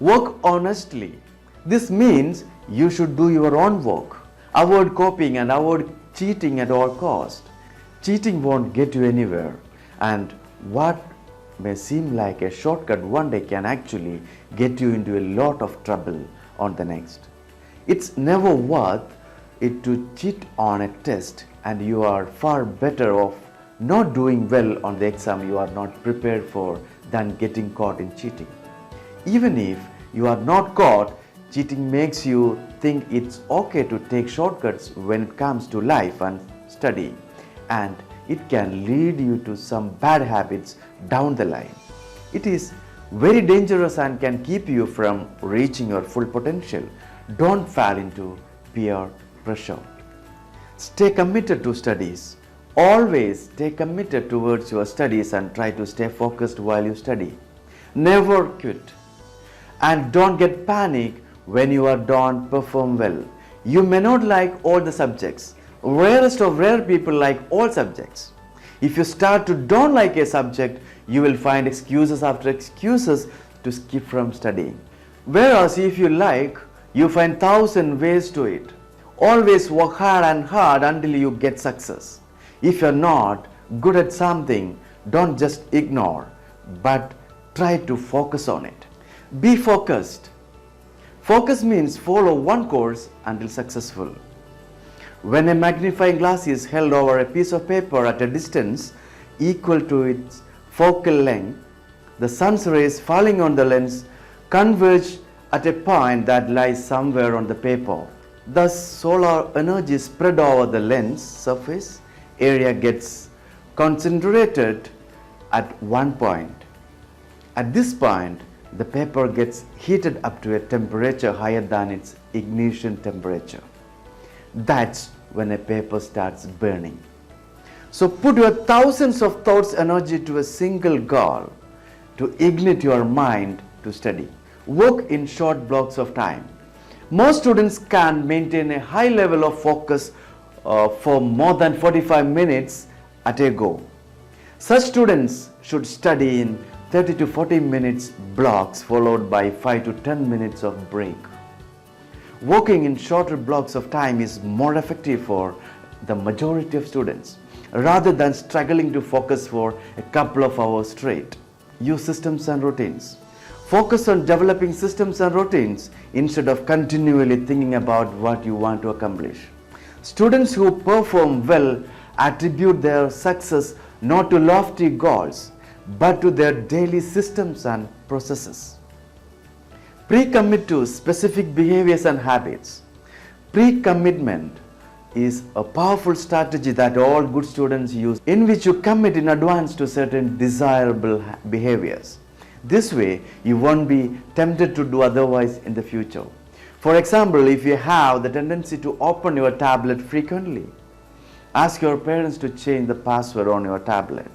Work honestly. This means you should do your own work. Avoid copying and avoid cheating at all cost. Cheating won't get you anywhere, and what may seem like a shortcut one day can actually get you into a lot of trouble on the next. It's never worth it to cheat on a test, and you are far better off not doing well on the exam you are not prepared for than getting caught in cheating. Even if you are not caught, cheating makes you think it's okay to take shortcuts when it comes to life and study, and it can lead you to some bad habits down the line. It is very dangerous and can keep you from reaching your full potential. Don't fall into peer pressure. Stay committed to studies. Always stay committed towards your studies and try to stay focused while you study. Never quit. And don't get panic when you don't perform well. You may not like all the subjects. Rarest of rare people like all subjects. If you start to don't like a subject, you will find excuses after excuses to skip from studying. Whereas if you like, you find 1,000 ways to it. Always work hard and hard until you get success. If you're not good at something, don't just ignore, but try to focus on it. Be focused. Focus means follow one course until successful. When a magnifying glass is held over a piece of paper at a distance equal to its focal length, the sun's rays falling on the lens converge at a point that lies somewhere on the paper. Thus, solar energy spread over the lens surface area gets concentrated at one point. At this point, the paper gets heated up to a temperature higher than its ignition temperature. That's when a paper starts burning. So put your thousands of thoughts energy to a single goal to ignite your mind to study. Work in short blocks of time. Most students can maintain a high level of focus for more than 45 minutes at a go. Such students should study in 30 to 40 minutes blocks followed by 5 to 10 minutes of break. Working in shorter blocks of time is more effective for the majority of students rather than struggling to focus for a couple of hours straight. Use systems and routines. Focus on developing systems and routines instead of continually thinking about what you want to accomplish. Students who perform well attribute their success not to lofty goals, but to their daily systems and processes. Pre-commit to specific behaviors and habits. Pre-commitment is a powerful strategy that all good students use, in which you commit in advance to certain desirable behaviors. This way, you won't be tempted to do otherwise in the future. For example, if you have the tendency to open your tablet frequently, ask your parents to change the password on your tablet,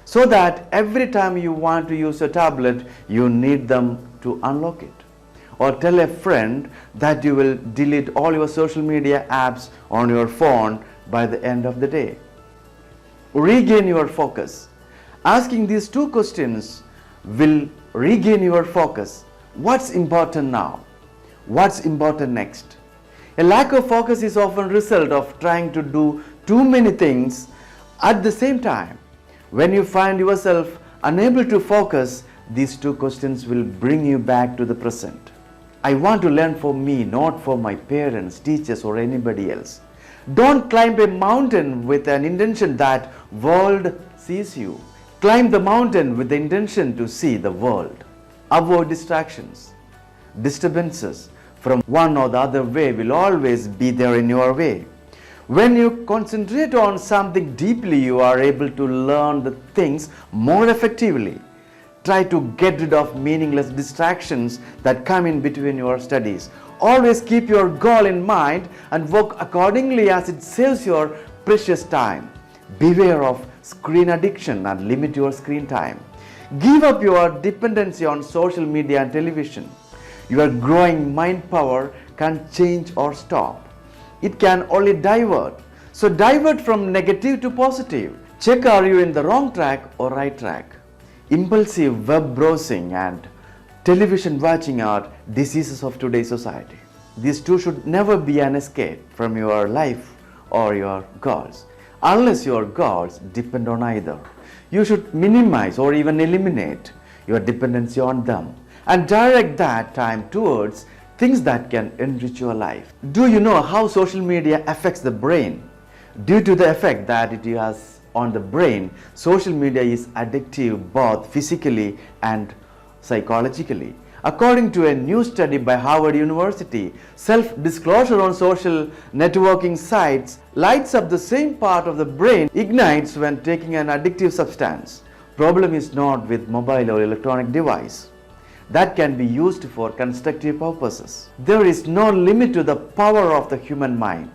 so that every time you want to use your tablet, you need them to unlock it. Or tell a friend that you will delete all your social media apps on your phone by the end of the day. Regain your focus. Asking these two questions will regain your focus. What's important now? What's important next? A lack of focus is often a result of trying to do too many things at the same time. When you find yourself unable to focus, these two questions will bring you back to the present. I want to learn for me, not for my parents, teachers, or anybody else. Don't climb a mountain with an intention that world sees you. Climb the mountain with the intention to see the world. Avoid distractions. Disturbances from one or the other way will always be there in your way. When you concentrate on something deeply, you are able to learn the things more effectively. Try to get rid of meaningless distractions that come in between your studies. Always keep your goal in mind and work accordingly as it saves your precious time. Beware of screen addiction and limit your screen time. Give up your dependency on social media and television. Your growing mind power can't change or stop. It can only divert. So divert from negative to positive. Check, are you in the wrong track or right track? Impulsive web browsing and Television watching are diseases of today's society. These two should never be an escape from your life or your goals, unless your goals depend on either. You should minimize or even eliminate your dependency on them and direct that time towards things that can enrich your life. Do you know how social media affects the brain? Due to the effect that it has on the brain, social media is addictive both physically and psychologically. According to a new study by Harvard University, self-disclosure on social networking sites lights up the same part of the brain ignites when taking an addictive substance. Problem is not with mobile or electronic device that can be used for constructive purposes. There is no limit to the power of the human mind.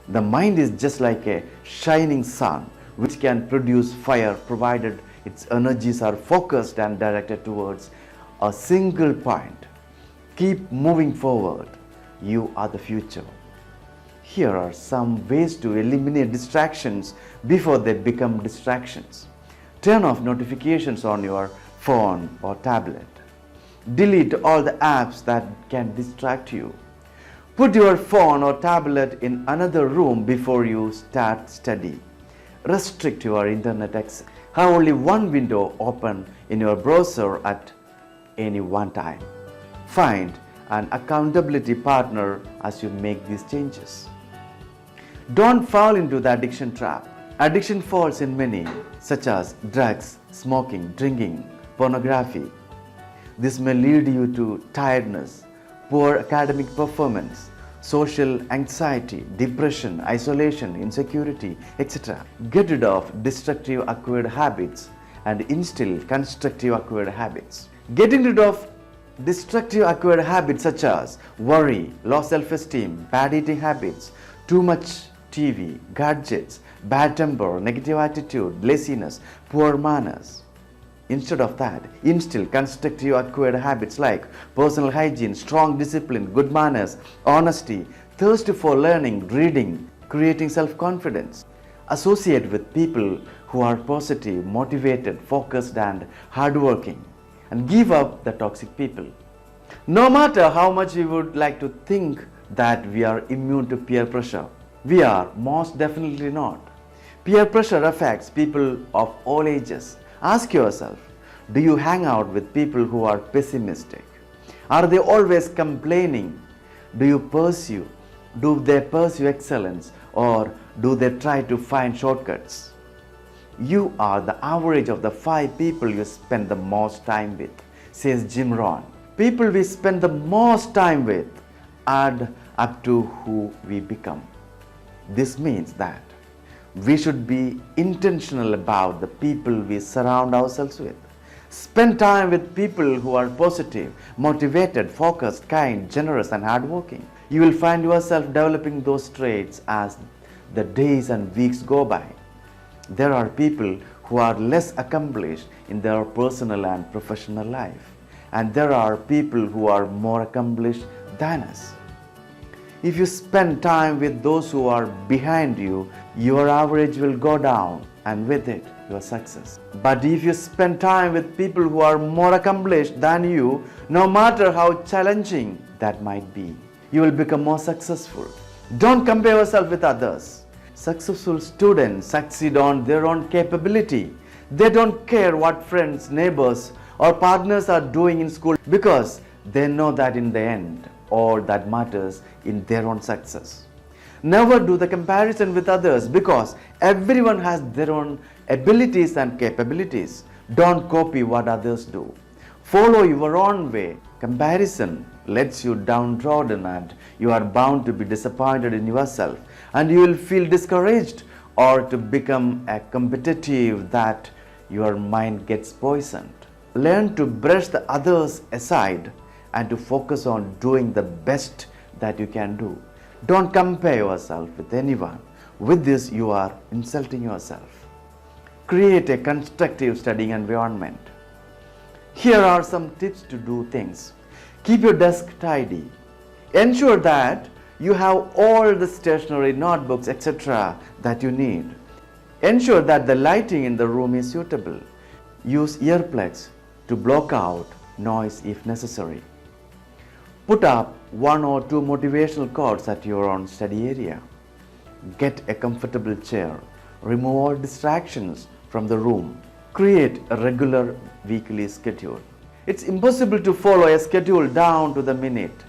The mind is just like a shining sun which can produce fire provided its energies are focused and directed towards a single point. Keep moving forward. You are the future. Here are some ways to eliminate distractions before they become distractions. Turn off notifications on your phone or tablet. Delete all the apps that can distract you. Put your phone or tablet in another room before you start study. Restrict your internet access. Have only one window open in your browser at any one time. Find an accountability partner as you make these changes. Don't fall into the addiction trap. Addiction falls in many, such as drugs, smoking, drinking, pornography. This may lead you to tiredness, poor academic performance, social anxiety, depression, isolation, insecurity, etc. Get rid of destructive acquired habits and instill constructive acquired habits. Getting rid of destructive acquired habits such as worry, low self-esteem, bad eating habits, too much TV, gadgets, bad temper, negative attitude, laziness, poor manners. Instead of that, instill constructive acquired habits like personal hygiene, strong discipline, good manners, honesty, thirst for learning, reading, creating self-confidence. Associate with people who are positive, motivated, focused and hardworking, and give up the toxic people. No matter how much we would like to think that we are immune to peer pressure, we are most definitely not. Peer pressure affects people of all ages. Ask yourself, do you hang out with people who are pessimistic? Are they always complaining? Do they pursue excellence, or do they try to find shortcuts? You are the average of the 5 people you spend the most time with, says Jim Rohn. People we spend the most time with add up to who we become. This means that we should be intentional about the people we surround ourselves with. Spend time with people who are positive, motivated, focused, kind, generous and hardworking. You will find yourself developing those traits as the days and weeks go by. There are people who are less accomplished in their personal and professional life, and there are people who are more accomplished than us. If you spend time with those who are behind you, your average will go down, and with it, your success. But if you spend time with people who are more accomplished than you, no matter how challenging that might be, you will become more successful. Don't compare yourself with others. Successful students succeed on their own capability. They don't care what friends, neighbors, or partners are doing in school because they know that in the end, all that matters in their own success. Never do the comparison with others because everyone has their own abilities and capabilities. Don't copy what others do. Follow your own way. Comparison lets you downtrodden and you are bound to be disappointed in yourself, and you will feel discouraged or to become a competitive that your mind gets poisoned. Learn to brush the others aside and to focus on doing the best that you can do. Don't compare yourself with anyone. With this, you are insulting yourself. Create a constructive studying environment. Here are some tips to do things. Keep your desk tidy. Ensure that you have all the stationery, notebooks, etc. that you need. Ensure that the lighting in the room is suitable. Use earplugs to block out noise if necessary. Put up 1 or 2 motivational quotes at your own study area. Get a comfortable chair. Remove all distractions from the room. Create a regular weekly schedule. It's impossible to follow a schedule down to the minute,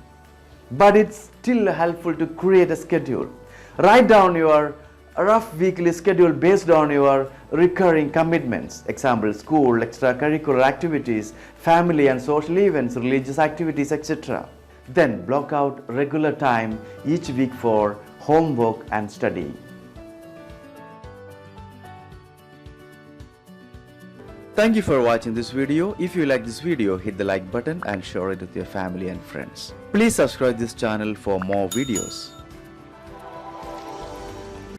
but it's still helpful to create a schedule. Write down your rough weekly schedule based on your recurring commitments. Example, school, extracurricular activities, family and social events, religious activities, etc. Then block out regular time each week for homework and study. Thank you for watching this video. If you like this video, hit the like button and share it with your family and friends. Please subscribe this channel for more videos.